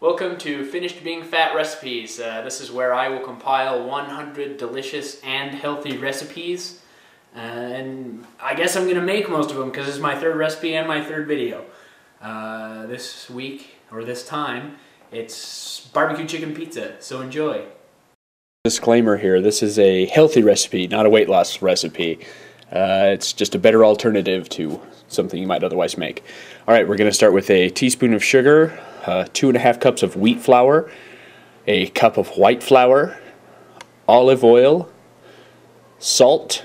Welcome to Finished Being Fat Recipes. This is where I will compile 100 delicious and healthy recipes. And I guess I'm going to make most of them because this is my third recipe and my third video. This week, or this time, it's barbecue chicken pizza, so enjoy. Disclaimer here, this is a healthy recipe, not a weight loss recipe. It's just a better alternative to something you might otherwise make. Alright, we're going to start with a teaspoon of sugar, 2.5 cups of wheat flour, a cup of white flour, olive oil, salt,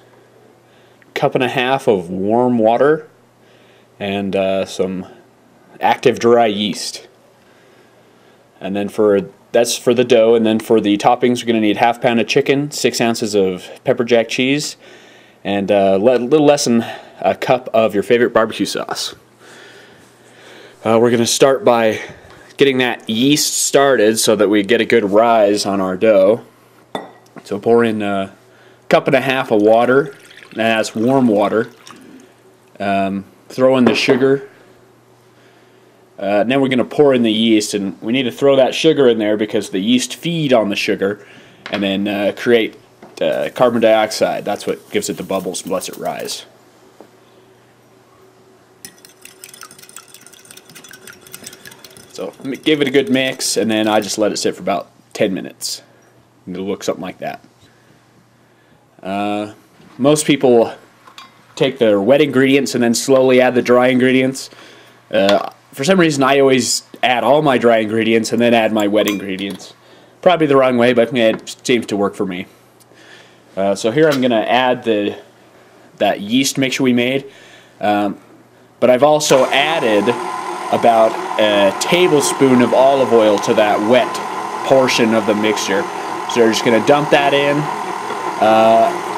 1.5 cups of warm water, and some active dry yeast. And then that's for the dough, and then for the toppings we're going to need 1/2 pound of chicken, 6 ounces of pepper jack cheese, and a little less than a cup of your favorite barbecue sauce. We're going to start by getting that yeast started so that we get a good rise on our dough. So pour in 1.5 cups of water, and that's warm water. Throw in the sugar. And then we're going to pour in the yeast, and we need to throw that sugar in there because the yeast feed on the sugar and then create carbon dioxide. That's what gives it the bubbles and lets it rise. So give it a good mix, and then I just let it sit for about 10 minutes. And it'll look something like that. Most people take their wet ingredients and then slowly add the dry ingredients. For some reason, I always add all my dry ingredients and then add my wet ingredients. Probably the wrong way, but it seems to work for me. So here I'm going to add that yeast mixture we made. But I've also added about a tablespoon of olive oil to that wet portion of the mixture. So we're just going to dump that in.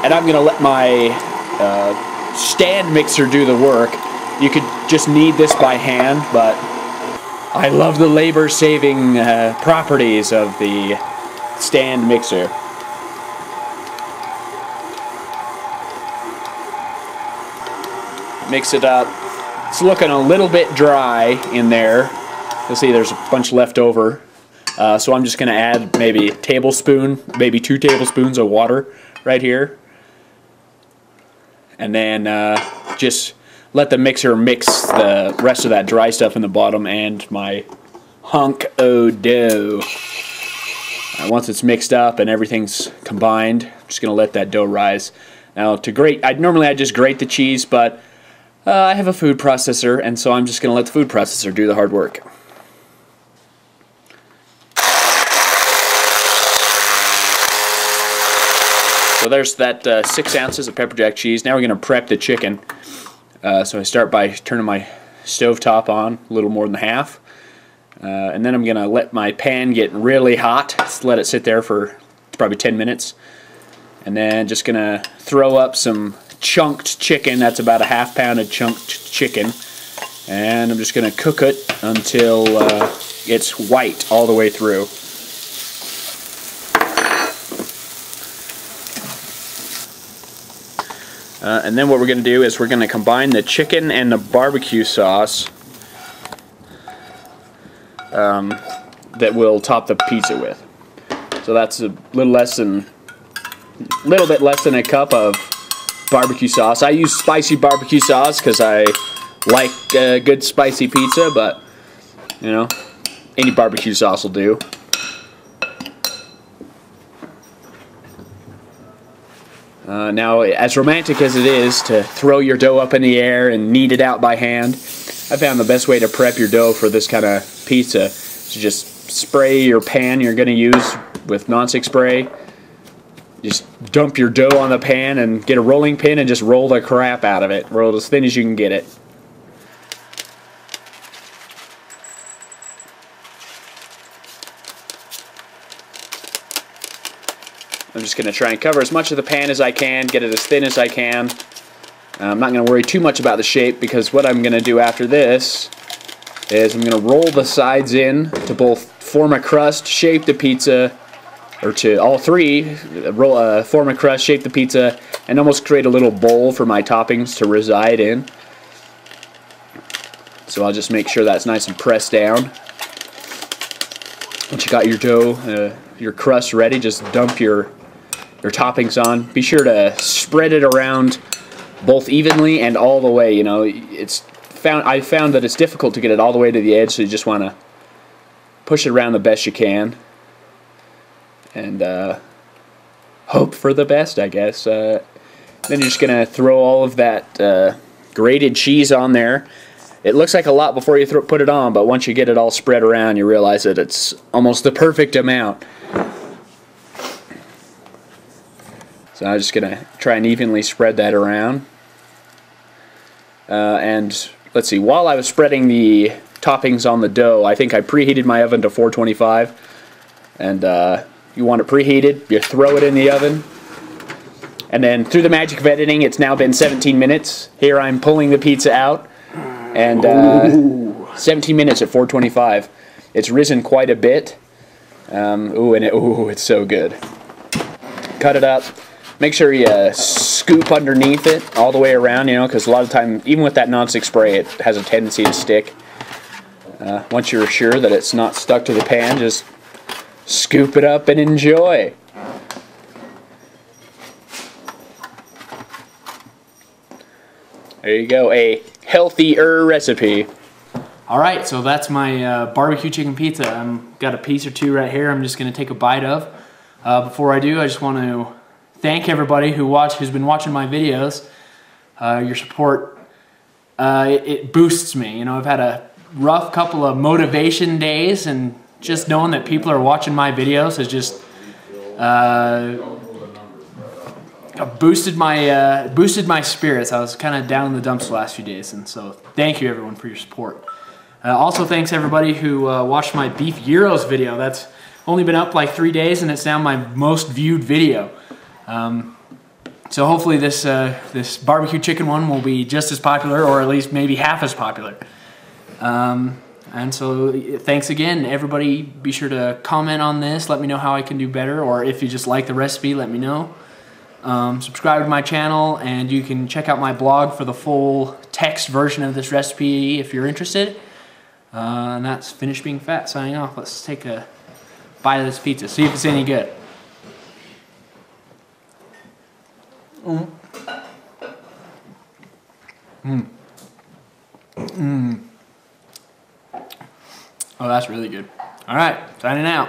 And I'm going to let my stand mixer do the work. You could just knead this by hand, but I love the labor-saving properties of the stand mixer. Mix it up. It's looking a little bit dry in there. You'll see there's a bunch left over. So I'm just going to add maybe a tablespoon, maybe 2 tablespoons of water right here. And then just let the mixer mix the rest of that dry stuff in the bottom and my hunk of dough. Once it's mixed up and everything's combined, I'm just going to let that dough rise. Now to grate, normally I just grate the cheese, but I have a food processor, and so I'm just going to let the food processor do the hard work. So there's that 6 ounces of pepper jack cheese. Now we're going to prep the chicken. So I start by turning my stove top on a little more than half. And then I'm going to let my pan get really hot. Just let it sit there for probably 10 minutes. And then just going to throw up some chunked chicken. That's about 1/2 pound of chunked chicken. And I'm just going to cook it until it's white all the way through. And then what we're going to do is we're going to combine the chicken and the barbecue sauce that we'll top the pizza with. So that's a little bit less than a cup of barbecue sauce. I use spicy barbecue sauce because I like good spicy pizza, but you know, any barbecue sauce will do. Now, as romantic as it is to throw your dough up in the air and knead it out by hand, I found the best way to prep your dough for this kind of pizza is to just spray your pan you're going to use with nonstick spray. Just dump your dough on the pan and get a rolling pin and just roll the crap out of it. Roll it as thin as you can get it. I'm just going to try and cover as much of the pan as I can, get it as thin as I can. I'm not going to worry too much about the shape because what I'm going to do after this is I'm going to roll the sides in to both form a crust, shape the pizza, or to all three, form a crust, shape the pizza, and almost create a little bowl for my toppings to reside in. So I'll just make sure that's nice and pressed down. Once you got your dough, your crust ready, just dump your toppings on. Be sure to spread it around both evenly and all the way. You know, I found that it's difficult to get it all the way to the edge, so you just want to push it around the best you can, and hope for the best, I guess. Then you're just gonna throw all of that grated cheese on there. It looks like a lot before you put it on, but once you get it all spread around, you realize that it's almost the perfect amount. So I'm just going to try and evenly spread that around. And let's see, while I was spreading the toppings on the dough, I think I preheated my oven to 425. And you want it preheated, you throw it in the oven. And then through the magic of editing, it's now been 17 minutes. Here I'm pulling the pizza out. And 17 minutes at 425. It's risen quite a bit. It's so good. Cut it up. Make sure you scoop underneath it all the way around, you know, because a lot of time, even with that nonstick spray, it has a tendency to stick. Once you're sure that it's not stuck to the pan, just scoop it up and enjoy. There you go, a healthier recipe. Alright, so that's my barbecue chicken pizza. I've got a piece or two right here I'm just going to take a bite of. Before I do, I just want to thank everybody who's been watching my videos. Your support, it boosts me. You know, I've had a rough couple of motivation days, and just knowing that people are watching my videos has just boosted my spirits. I was kind of down in the dumps the last few days, and so thank you everyone for your support. Also thanks everybody who watched my beef gyros video. That's only been up like 3 days, and it's now my most viewed video. So hopefully this barbecue chicken one will be just as popular, or at least maybe half as popular. And so thanks again everybody. Be sure to comment on this, let me know how I can do better, or if you just like the recipe, let me know. Subscribe to my channel, and you can check out my blog for the full text version of this recipe if you're interested. And that's Finish Being Fat signing off. Let's take a bite of this pizza, see if it's any good. Oh, that's really good. All right, signing out.